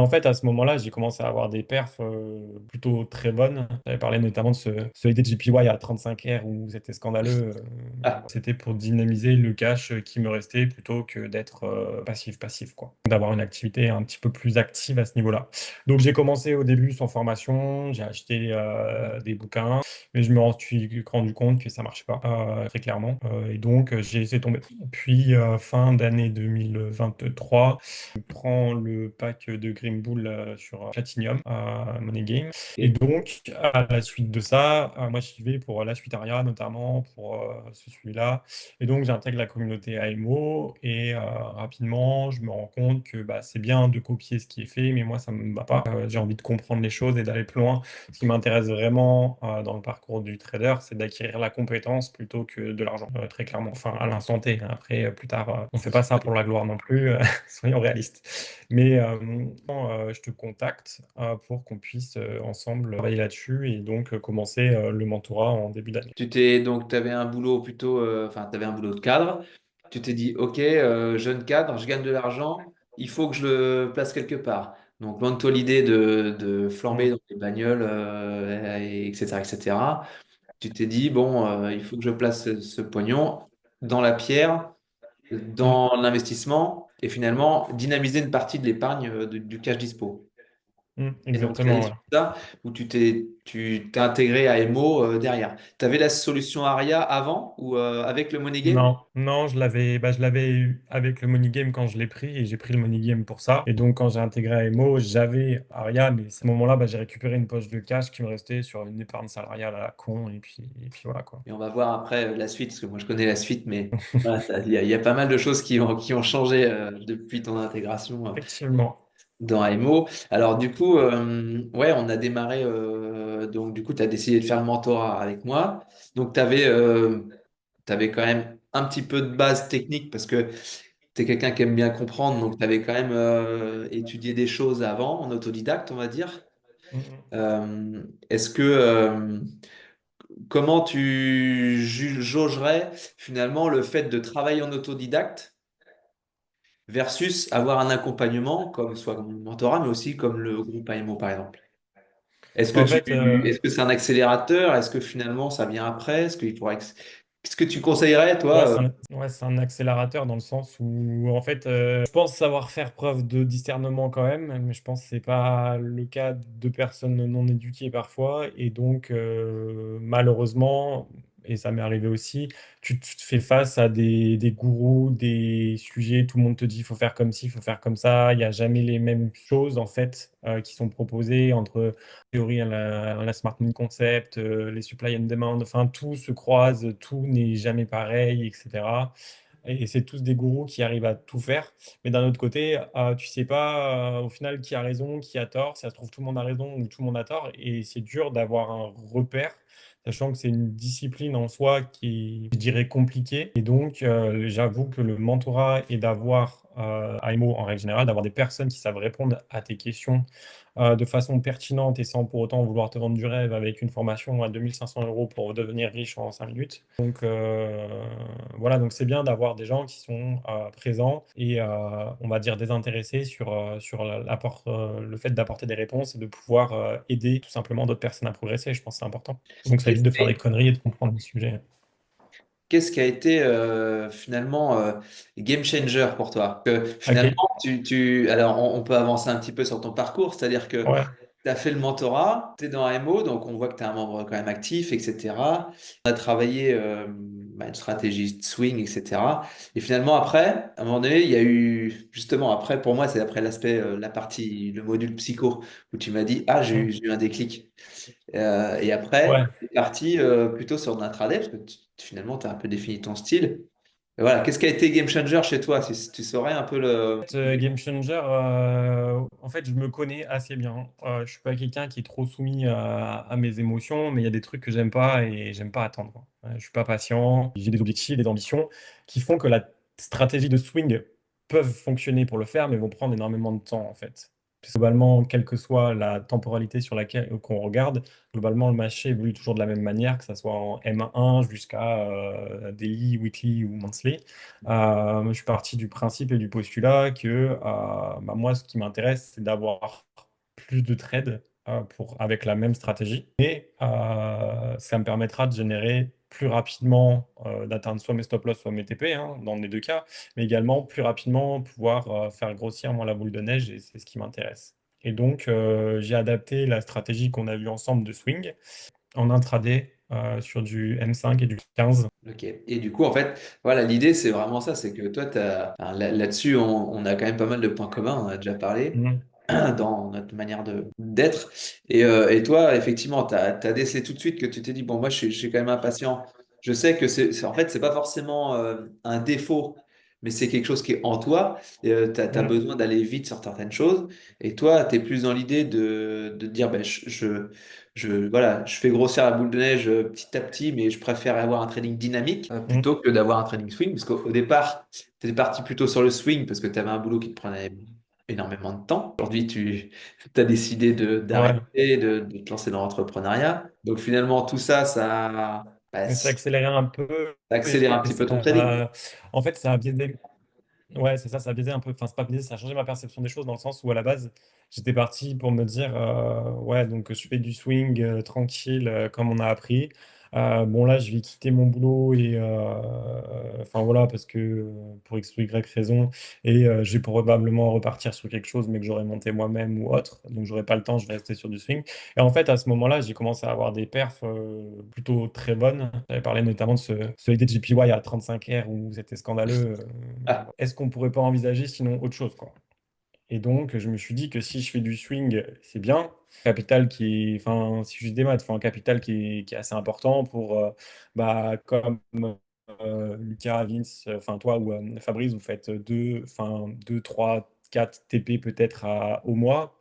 En fait, à ce moment-là, j'ai commencé à avoir des perfs plutôt très bonnes. J'avais parlé notamment de ce ADGPY à 35R où c'était scandaleux. Ah, C'était pour dynamiser le cash qui me restait plutôt que d'être passif, quoi. D'avoir une activité un petit peu plus active à ce niveau-là. Donc j'ai commencé au début sans formation, j'ai acheté des bouquins, mais je me suis rendu compte que ça marchait pas très clairement. Et donc j'ai laissé tomber. Puis fin d'année 2023, je prends le pack de Green Bull sur Platinum à Money Game. Et ok. donc, à la suite de ça, moi, j'y vais pour la suite Aria, notamment pour celui-là. Et donc, j'intègre la communauté AMO et rapidement, je me rends compte que bah, c'est bien de copier ce qui est fait, mais moi, ça ne me va pas. J'ai envie de comprendre les choses et d'aller plus loin. Ce qui m'intéresse vraiment dans le parcours du trader, c'est d'acquérir la compétence plutôt que de l'argent, très clairement. Enfin, à l'instant T. Après, plus tard, on ne fait pas ça pour la gloire non plus, soyons réalistes. Mais je te contacte pour qu'on puisse ensemble travailler là-dessus et donc commencer le mentorat en début d'année. Donc, tu avais un boulot plutôt, enfin, tu avais un boulot de cadre. Tu t'es dit, OK, jeune cadre, je gagne de l'argent, il faut que je le place quelque part. Donc, loin de toi l'idée de flamber Mm, dans les bagnoles, etc., etc. Tu t'es dit, bon, il faut que je place ce pognon dans la pierre, mm, dans l'investissement, et finalement dynamiser une partie de l'épargne du cash dispo. Et donc, c'est à exactement, l'issue ouais. de ça où tu t'es intégré à Emo derrière. Tu avais la solution Aria avant ou avec le Money Game? Non, non, je l'avais eu avec le Money Game quand je l'ai pris et j'ai pris le Money Game pour ça. Et donc, quand j'ai intégré AMO, j'avais Aria, mais à ce moment-là, bah, j'ai récupéré une poche de cash qui me restait sur une épargne salariale à la con et puis voilà, quoi. Et on va voir après la suite, parce que moi je connais la suite, mais voilà, il y a pas mal de choses qui ont changé depuis ton intégration Effectivement. dans AMO. Alors du coup, ouais, on a démarré, donc du coup, tu as décidé de faire le mentorat avec moi. Donc tu avais quand même un petit peu de base technique parce que tu es quelqu'un qui aime bien comprendre, donc tu avais quand même étudié des choses avant, en autodidacte, on va dire. Mm, mm. Est-ce que comment tu jaugerais finalement le fait de travailler en autodidacte versus avoir un accompagnement, comme soit comme le mentorat, mais aussi comme le groupe AMO par exemple? Est-ce que En fait, est-ce que c'est un accélérateur? Est-ce que finalement ça vient après? Qu'est-ce que tu conseillerais, ouais, toi? ouais, c'est un accélérateur dans le sens où, en fait, je pense savoir faire preuve de discernement quand même, mais je pense que c'est pas le cas de personnes non éduquées parfois. Et donc, malheureusement, et ça m'est arrivé aussi, tu te fais face à des gourous, des sujets, tout le monde te dit il faut faire comme ci, il faut faire comme ça. Il n'y a jamais les mêmes choses, en fait, qui sont proposées entre théorie à la Smart Money Concept, les supply and demand, enfin tout se croise, tout n'est jamais pareil, etc. Et c'est tous des gourous qui arrivent à tout faire. Mais d'un autre côté, tu sais pas au final qui a raison, qui a tort. Si ça se trouve, tout le monde a raison ou tout le monde a tort. Et c'est dur d'avoir un repère, sachant que c'est une discipline en soi qui est, je dirais, compliquée. Et donc, j'avoue que le mentorat et d'avoir, AMO en règle générale, d'avoir des personnes qui savent répondre à tes questions de façon pertinente et sans pour autant vouloir te vendre du rêve avec une formation à 2 500 € pour devenir riche en 5 minutes. Donc voilà, donc c'est bien d'avoir des gens qui sont présents et on va dire désintéressés sur le fait d'apporter des réponses et de pouvoir aider tout simplement d'autres personnes à progresser. Je pense que c'est important. Donc ça évite Qu'est-ce de faire des qui conneries et de comprendre le sujet. qu'est-ce qui a été finalement game changer pour toi? Que finalement, Ok, alors on peut avancer un petit peu sur ton parcours, c'est-à-dire que ouais. tu as fait le mentorat, tu es dans MO, donc on voit que tu es un membre quand même actif, etc. On a travaillé une stratégie de swing, etc. Et finalement, après, à un moment donné, il y a eu, justement, après, pour moi, c'est après l'aspect, la partie, le module psycho, où tu m'as dit, ah, j'ai eu, Mm. j'ai eu un déclic. Et après, Ouais. tu es parti plutôt sur de l'intraday, parce que finalement, tu as un peu défini ton style. Et voilà, qu'est-ce qui a été game changer chez toi, si tu saurais un peu le... Game changer, en fait, je me connais assez bien. Je suis pas quelqu'un qui est trop soumis à mes émotions, mais il y a des trucs que j'aime pas et j'aime pas attendre. Je suis pas patient. J'ai des objectifs, des ambitions qui font que la stratégie de swing peuvent fonctionner pour le faire, mais vont prendre énormément de temps, en fait. Puisque globalement, quelle que soit la temporalité sur laquelle qu'on regarde, globalement, le marché évolue toujours de la même manière, que ce soit en M1 jusqu'à daily, weekly ou monthly. Je suis parti du principe et du postulat que bah, moi, ce qui m'intéresse, c'est d'avoir plus de trades avec la même stratégie. Et ça me permettra de générer plus rapidement, d'atteindre soit mes stop loss, soit mes TP, hein, dans les deux cas, mais également plus rapidement pouvoir faire grossir moi la boule de neige, et c'est ce qui m'intéresse. Et donc, j'ai adapté la stratégie qu'on a vue ensemble de swing en intraday sur du M5 et du 15. Ok. Et du coup, en fait, voilà, l'idée, c'est vraiment ça, c'est que toi, enfin, là-dessus, on a quand même pas mal de points communs, on en a déjà parlé, Mhm. dans notre manière d'être. Et toi, effectivement, tu as décelé tout de suite que tu t'es dit, bon, moi, je suis quand même impatient. Je sais que en fait, c'est pas forcément un défaut, mais c'est quelque chose qui est en toi. Tu as Mhm. besoin d'aller vite sur certaines choses. Et toi, tu es plus dans l'idée de dire, ben, voilà, je fais grossir la boule de neige petit à petit, mais je préfère avoir un trading dynamique Mhm. plutôt que d'avoir un trading swing. Parce qu'au départ, tu étais parti plutôt sur le swing parce que tu avais un boulot qui te prenait énormément de temps. Aujourd'hui, tu as décidé Ouais. d'arrêter, de te lancer dans l'entrepreneuriat. Donc finalement, tout ça, Mais ça a ça accéléré un peu accélère un et petit peu ça ton trading. en fait, ça a biaisé. Ouais, c'est ça, ça a biaisé un peu. Enfin, c'est pas biaisé, ça a changé ma perception des choses dans le sens où à la base, j'étais parti pour me dire, ouais, donc je fais du swing tranquille comme on a appris. Bon, là, je vais quitter mon boulot et, enfin voilà, parce que pour X ou Y raison, et je vais probablement repartir sur quelque chose, mais que j'aurais monté moi-même ou autre. Donc, j'aurai pas le temps, je vais rester sur du swing. Et en fait, à ce moment-là, j'ai commencé à avoir des perfs plutôt très bonnes. J'avais parlé notamment de ce JPY à 35 R où c'était scandaleux. Ah, Est-ce qu'on pourrait pas envisager sinon autre chose, quoi? Et donc, je me suis dit que si je fais du swing, c'est bien. Capital qui est, enfin, si je démat, enfin, un capital qui est assez important pour, bah, comme Lucas, Vince, enfin, toi ou Fabrice, vous faites 2, 3, 4 TP peut-être au mois.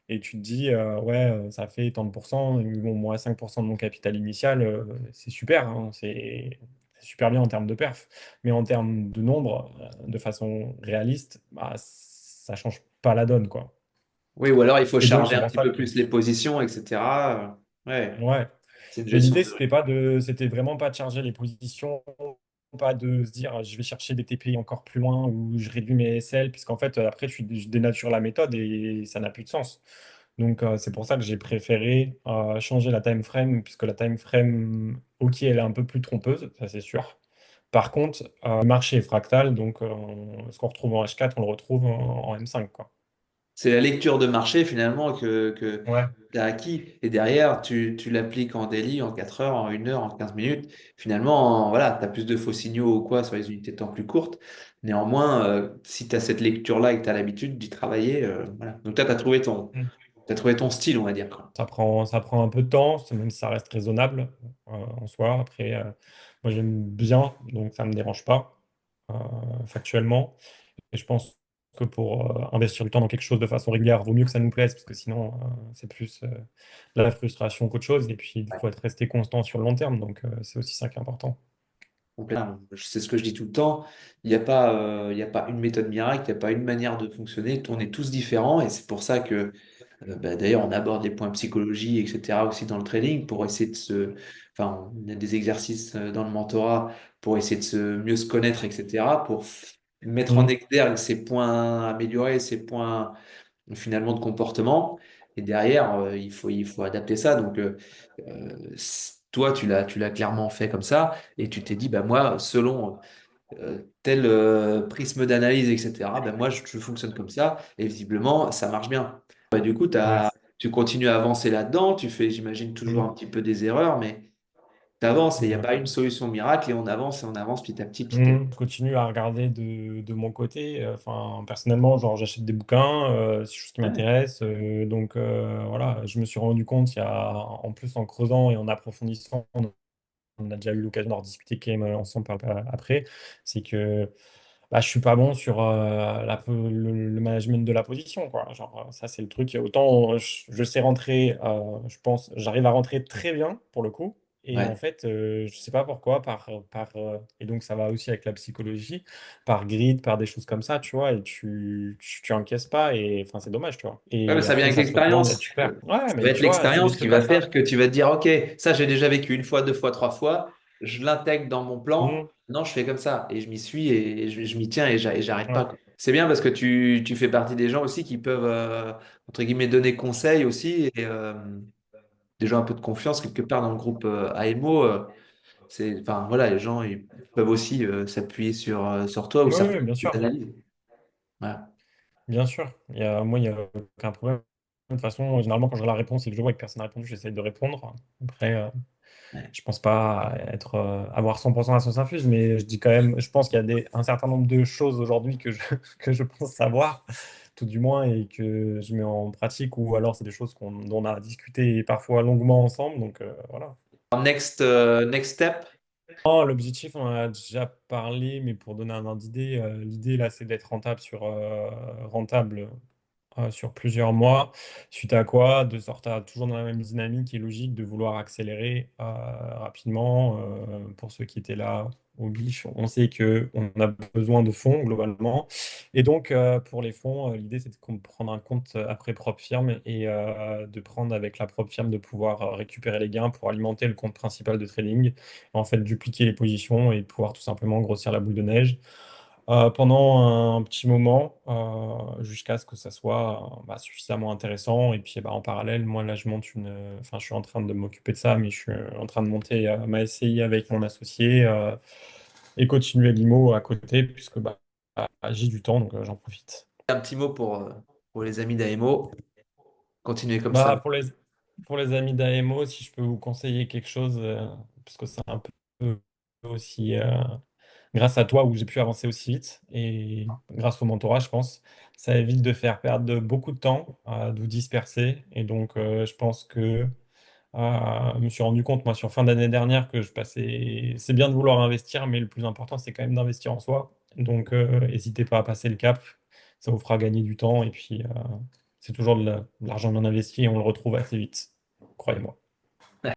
Et tu te dis, ouais, ça fait tant de pourcents. Bon, moi, 5% de mon capital initial, c'est super, hein, c'est super bien en termes de perf. Mais en termes de nombre, de façon réaliste, bah, ça change pas la donne, quoi. oui, ou alors il faut Et donc, charger c'est un pour petit ça peu que, plus les positions, etc. Ouais, ouais. c'est une Mais gestion l'idée, de risque. c'était vraiment pas de charger les positions, pas de se dire, je vais chercher des TP encore plus loin ou je réduis mes SL, puisqu'en fait, après, je dénature la méthode et ça n'a plus de sens. Donc, c'est pour ça que j'ai préféré changer la time frame, puisque la time frame, ok, elle est un peu plus trompeuse, ça c'est sûr. Par contre, le marché est fractal, donc ce qu'on retrouve en H4, on le retrouve en M5, quoi. C'est la lecture de marché finalement que Ouais. tu as acquis. Et derrière, tu l'appliques en daily, en 4 heures, en 1 heure, en 15 minutes. Finalement, voilà, tu as plus de faux signaux ou quoi sur les unités de temps plus courtes. Néanmoins, si tu as cette lecture-là et que tu as l'habitude d'y travailler, voilà. Donc toi, Mm. t'as trouvé ton style, on va dire, quoi. Ça prend un peu de temps, même si ça reste raisonnable en soi. Après, moi j'aime bien, donc ça ne me dérange pas factuellement. Et je pense que pour investir du temps dans quelque chose de façon régulière, vaut mieux que ça nous plaise, parce que sinon, c'est plus de la frustration qu'autre chose. Et puis, il Ouais. faut être resté constant sur le long terme, donc c'est aussi ça qui est important. Complètement. C'est ce que je dis tout le temps. Il y a pas une méthode miracle, il n'y a pas une manière de fonctionner. On est tous différents et c'est pour ça que bah, d'ailleurs, on aborde les points psychologie, etc. aussi dans le trading pour essayer de se. Enfin, on a des exercices dans le mentorat pour essayer de mieux se connaître, etc. Pour mettre en Mhm. exergue ces points améliorés, ces points finalement de comportement. Et derrière, il faut adapter ça. Donc, toi, tu l'as clairement fait comme ça et tu t'es dit, bah, moi, selon tel prisme d'analyse, etc., ben moi, je fonctionne comme ça et visiblement, ça marche bien. Ouais, du coup, Ouais. tu continues à avancer là-dedans, tu fais, j'imagine, toujours un Mhm. petit peu des erreurs, mais tu avances et il n'y a pas Exact. une solution miracle et on avance petit à petit, petit à petit. Je continue à regarder de mon côté. Enfin, personnellement, genre, j'achète des bouquins, c'est quelque chose qui Ouais, m'intéresse. Donc, voilà, je me suis rendu compte, il y a, en plus, en creusant et en approfondissant, on a déjà eu l'occasion d'en discuter quand même ensemble après, c'est que bah, je suis pas bon sur le management de la position, quoi. Genre, ça, c'est le truc. Autant je sais rentrer, je pense, j'arrive à rentrer très bien pour le coup. Et en Ouais. fait, je sais pas pourquoi, et donc ça va aussi avec la psychologie, par grid, par des choses comme ça, tu vois, et tu encaisses pas, et enfin, c'est dommage, tu vois. Ouais, mais Et ça vient après, avec ça se retourne et l'expérience. tu perds. Ouais, Ça va mais être tu vois, c'est des l'expérience qui trucs va comme faire ça. que tu vas te dire, OK, ça j'ai déjà vécu une fois, deux fois, trois fois, je l'intègre dans mon plan. Mhm. Non, je fais comme ça et je m'y suis et je m'y tiens et j'arrête pas, Ouais. quoi. C'est bien parce que tu fais partie des gens aussi qui peuvent, entre guillemets, donner conseil aussi et des gens un peu de confiance quelque part dans le groupe AMO. Enfin, voilà, les gens ils peuvent aussi s'appuyer sur toi ou Oui, certaines oui, bien sûr. analyses. Voilà. Bien sûr. Moi, il n'y a aucun problème. De toute façon, généralement, quand je regarde la réponse et que je vois que personne n'a répondu, j'essaye de répondre. Après, Ouais. je pense pas avoir 100% à sens infuse, mais je dis quand même, je pense qu'il y a un certain nombre de choses aujourd'hui que je pense savoir, tout du moins, et que je mets en pratique, ou alors c'est des choses dont on a discuté parfois longuement ensemble. Donc voilà. Next step. Non, l'objectif, on en a déjà parlé, mais pour donner un ordre d'idée, l'idée là, c'est d'être rentable sur plusieurs mois, suite à quoi, de sortir toujours dans la même dynamique et logique de vouloir accélérer rapidement. Pour ceux qui étaient là au BIF, on sait qu'on a besoin de fonds globalement. Et donc, pour les fonds, l'idée, c'est de prendre un compte après propre firme, et de prendre avec la propre firme, de pouvoir récupérer les gains pour alimenter le compte principal de trading, en fait, dupliquer les positions et pouvoir tout simplement grossir la boule de neige pendant un petit moment, jusqu'à ce que ça soit bah, suffisamment intéressant. Et puis bah, en parallèle, moi là enfin je suis en train de m'occuper de ça, mais je suis en train de monter ma SCI avec mon associé, et continuer l'IMO à côté, puisque j'ai du temps, donc j'en profite. Un petit mot pour les amis d'AMO. Continuez comme ça. Bah, pour les amis d'AMO, si je peux vous conseiller quelque chose, parce que c'est un peu aussi grâce à toi où j'ai pu avancer aussi vite, et grâce au mentorat, je pense, ça évite de faire perdre beaucoup de temps, de vous disperser. Et donc, je pense que je me suis rendu compte, moi, sur fin d'année dernière, que c'est bien de vouloir investir, mais le plus important, c'est quand même d'investir en soi. Donc, n'hésitez pas à passer le cap, ça vous fera gagner du temps, et puis c'est toujours de l'argent bien investi, et on le retrouve assez vite, croyez-moi.